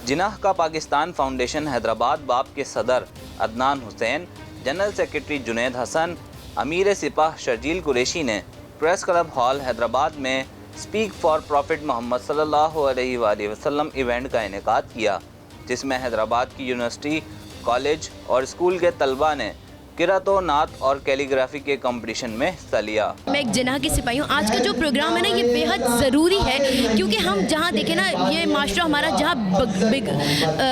جناح کا پاکستان فاؤنڈیشن حیدرآباد باب کے صدر عدنان حسین، جنرل سیکرٹری جنید حسن، امیر سپاہ شرجیل قریشی نے پریس کلب ہال حیدرآباد میں اسپیک فار پروفٹ محمد صلی اللہ علیہ وآلہ وسلم ایونٹ کا انعقاد کیا، جس میں حیدرآباد کی یونیورسٹی، کالج اور اسکول کے طلباء نے قرأت و نعت اور کیلیگرافی کے کمپٹیشن میں حصہ لیا۔ میں ایک جناح کی سپاہی ہوں۔ آج کا جو پروگرام ہے نا، یہ بے حد ضروری ہے، کیونکہ ہم جہاں دیکھیں نا، یہ معاشرہ ہمارا جہاں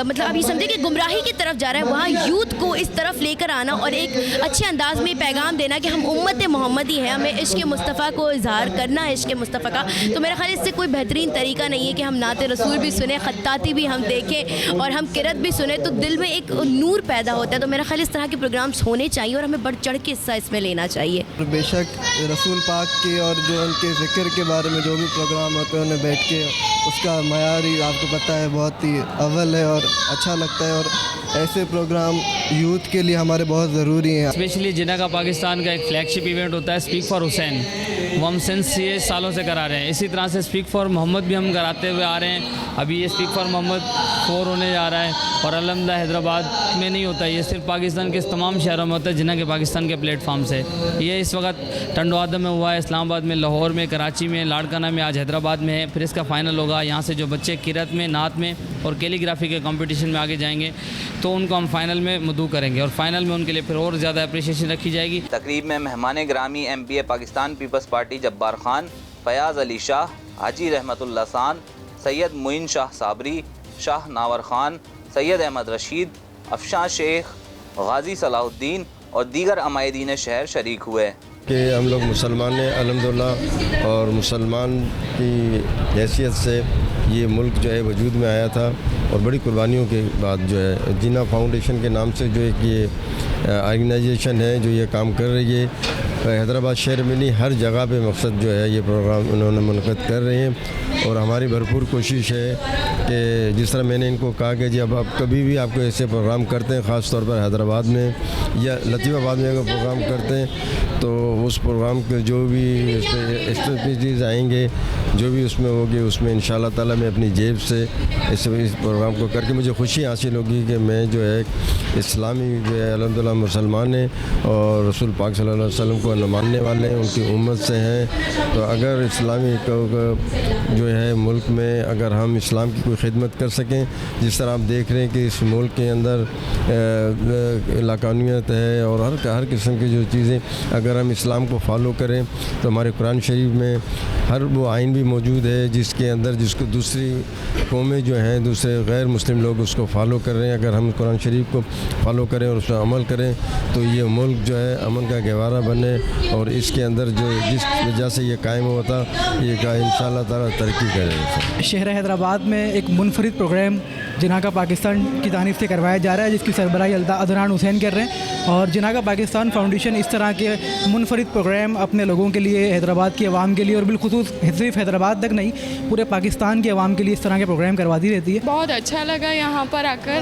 مطلب اب یہ سمجھے کہ گمراہی کی طرف جا رہا ہے، وہاں یوتھ کو اس طرف لے کر آنا اور ایک اچھے انداز میں پیغام دینا کہ ہم امت محمدی ہیں، ہمیں عشق مصطفیٰ کو اظہار کرنا ہے، عشق مصطفیٰ کا۔ تو میرا خیال اس سے کوئی بہترین طریقہ نہیں ہے کہ ہم نعت رسول بھی سنیں، خطاطی بھی ہم دیکھیں اور ہم قرأت بھی سنیں، تو دل میں ایک نور پیدا ہوتا ہے۔ تو میرا خیال اس طرح کے پروگرامس ہونے چاہیے اور ہمیں بڑھ چڑھ کے حصہ اس میں لینا چاہیے۔ بے شک رسول پاک کے اور جو ان کے ذکر کے بارے میں جو بھی پروگرام ہوتے ہیں، انہیں بیٹھ کے اس کا معیار ہی آپ کو پتہ ہے بہت ہی اول ہے اور اچھا لگتا ہے، اور ایسے پروگرام یوتھ کے لیے ہمارے بہت ضروری ہیں۔ اسپیشلی جناح کا پاکستان کا ایک فلیگ شپ ایونٹ ہوتا ہے اسپیک فار حسین، وہ ہم سنس یہ سالوں سے کرا رہے ہیں۔ اسی طرح سے اسپیک فار محمد بھی ہم کراتے ہوئے آ رہے ہیں۔ ابھی یہ اسپیک فار محمد 4 ہونے جا رہا ہے، اور الحمدللہ حیدرآباد میں نہیں ہوتا، یہ صرف پاکستان کے تمام شہروں میں ہوتا ہے جناح کے پاکستان کے پلیٹ فارم سے۔ یہ اس وقت ٹنڈو آدم میں ہوا ہے، اسلام آباد میں، لاہور میں، کراچی میں، لاڑکانہ میں، آج حیدرآباد میں ہے۔ پھر اس کا فائنل ہوگا، یہاں سے جو بچے قرأت میں، نعت میں اور کیلیگرافی کے کمپٹیشن میں آگے جائیں گے تو ان کو ہم فائنل میں مدعو کریں گے، اور فائنل میں ان کے لیے پھر اور زیادہ اپریشیشن رکھی جائے گی۔ تقریب میں مہمان گرامی ایم پی پاکستان پیپلز پارٹی جبار خان، فیاض علی شاہ، حاجی رحمت اللہ خان، سید معین شاہ صابری، شاہ ناور خان، سید احمد رشید، افشاں شیخ، غازی صلاح الدین اور دیگر عمائدین شہر شریک ہوئے۔ کہ ہم لوگ مسلمان ہیں الحمدللہ، اور مسلمان کی حیثیت سے یہ ملک جو ہے وجود میں آیا تھا، اور بڑی قربانیوں کے بعد جو ہے جناح فاؤنڈیشن کے نام سے جو ایک یہ آرگنائزیشن ہے جو یہ کام کر رہی ہے، حیدرآباد شہر میں نہیں ہر جگہ پہ مقصد جو ہے یہ پروگرام انہوں نے منعقد کر رہے ہیں، اور ہماری بھرپور کوشش ہے کہ جس طرح میں نے ان کو کہا کہ جب آپ کبھی بھی آپ کو ایسے پروگرام کرتے ہیں، خاص طور پر حیدرآباد میں یا لطیف آباد میں اگر پروگرام کرتے ہیں، تو اس پروگرام کے جو بھی اس پہ اسٹریٹجیز آئیں گے، جو بھی اس میں ہوگی، اس میں انشاءاللہ تعالیٰ میں اپنی جیب سے اس پروگرام کو کر کے مجھے خوشی حاصل ہوگی کہ میں جو ہے اسلامی جو ہے الحمدللہ مسلمان ہیں، اور رسول پاک صلی اللہ علیہ وسلم کو ماننے والے ہیں، ان کی امت سے ہیں۔ تو اگر اسلامی جو ہے ملک میں اگر ہم اسلام کی کوئی خدمت کر سکیں، جس طرح آپ دیکھ رہے ہیں کہ اس ملک کے اندر لاقانونیت ہے اور ہر قسم کی جو چیزیں، اگر ہم اسلام کو فالو کریں تو ہمارے قرآن شریف میں ہر وہ آئین بھی موجود ہے جس کے اندر جس کو دوسری قومیں جو ہیں، دوسرے غیر مسلم لوگ اس کو فالو کر رہے ہیں۔ اگر ہم قرآن شریف کو فالو کریں اور اس پر عمل کریں تو یہ ملک جو ہے امن کا گہوارہ بنے، اور اس کے اندر جو جس وجہ سے یہ قائم ہوتا یہ انشاءاللہ تعالیٰ ترقی کرے۔ شہر حیدرآباد میں ایک منفرد پروگرام جناح کا پاکستان کی جانب سے کروایا جا رہا ہے، جس کی سربراہی عدنان حسین کر رہے ہیں، اور جناح کا پاکستان فاؤنڈیشن اس طرح کے منفرد پروگرام اپنے لوگوں کے لیے، حیدرآباد کی عوام کے لیے، اور بالخصوص صرف حیدرآباد تک نہیں پورے پاکستان کی عوام کے لیے اس طرح کے پروگرام کرواتی رہتی ہے۔ بہت اچھا لگا یہاں پر آ کر،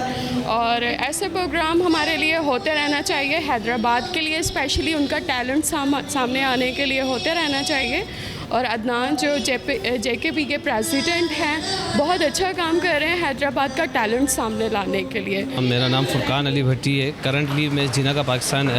اور ایسے پروگرام ہمارے لیے ہوتے رہنا چاہیے، حیدرآباد کے لیے اسپیشلی ان کا ٹیلنٹ سامنے آنے کے لیے ہوتے رہنا چاہیے۔ اور عدنان جو جے کے پی کے پریزیڈنٹ ہیں، بہت اچھا کام کر رہے ہیں حیدرآباد کا ٹیلنٹ سامنے لانے کے لیے۔ میرا نام فرقان علی بھٹی ہے، کرنٹلی میں جناح کا پاکستان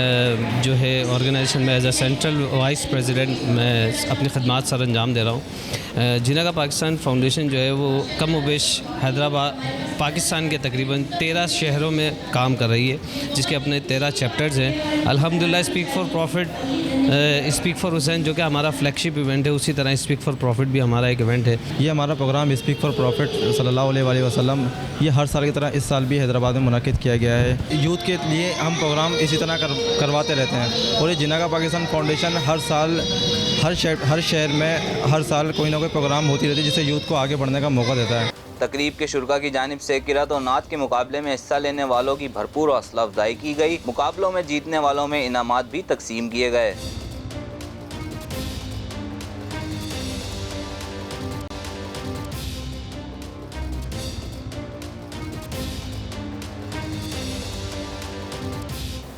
جو ہے آرگنائزیشن میں as a central vice president میں اپنی خدمات سر انجام دے رہا ہوں۔ جناح کا پاکستان فاؤنڈیشن جو ہے وہ کم و بیش حیدرآباد پاکستان کے تقریباً 13 شہروں میں کام کر رہی ہے، جس کے اپنے 13 چیپٹرز ہیں۔ الحمدللہ speak for profit, speak for Hussain جو کہ ہمارا فلیگ شپ ایونٹ ہے، اسی طرح اسپیک فار پروفٹ بھی ہمارا ایک ایونٹ ہے۔ یہ ہمارا پروگرام اسپیک فار پروفٹ صلی اللہ علیہ وآلہ وسلم یہ ہر سال کی طرح اس سال بھی حیدرآباد میں منعقد کیا گیا ہے۔ یوتھ کے لیے ہم پروگرام اسی طرح کرواتے رہتے ہیں، اور یہ جناح کا پاکستان فاؤنڈیشن ہر سال ہر شہر میں ہر سال کوئی نہ کوئی پروگرام ہوتی رہتی ہے، جس سے یوتھ کو آگے بڑھنے کا موقع دیتا ہے۔ تقریب کے شرکاء کی جانب سے قرأت و نعت کے مقابلے میں حصہ لینے والوں کی بھرپور حوصلہ افزائی کی گئی۔ مقابلوں میں جیتنے والوں میں انعامات بھی تقسیم کیے گئے۔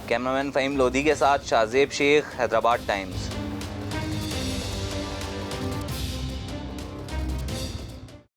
کیمرامین فہیم لودھی کے ساتھ شاہ زیب شیخ، حیدرآباد ٹائمز۔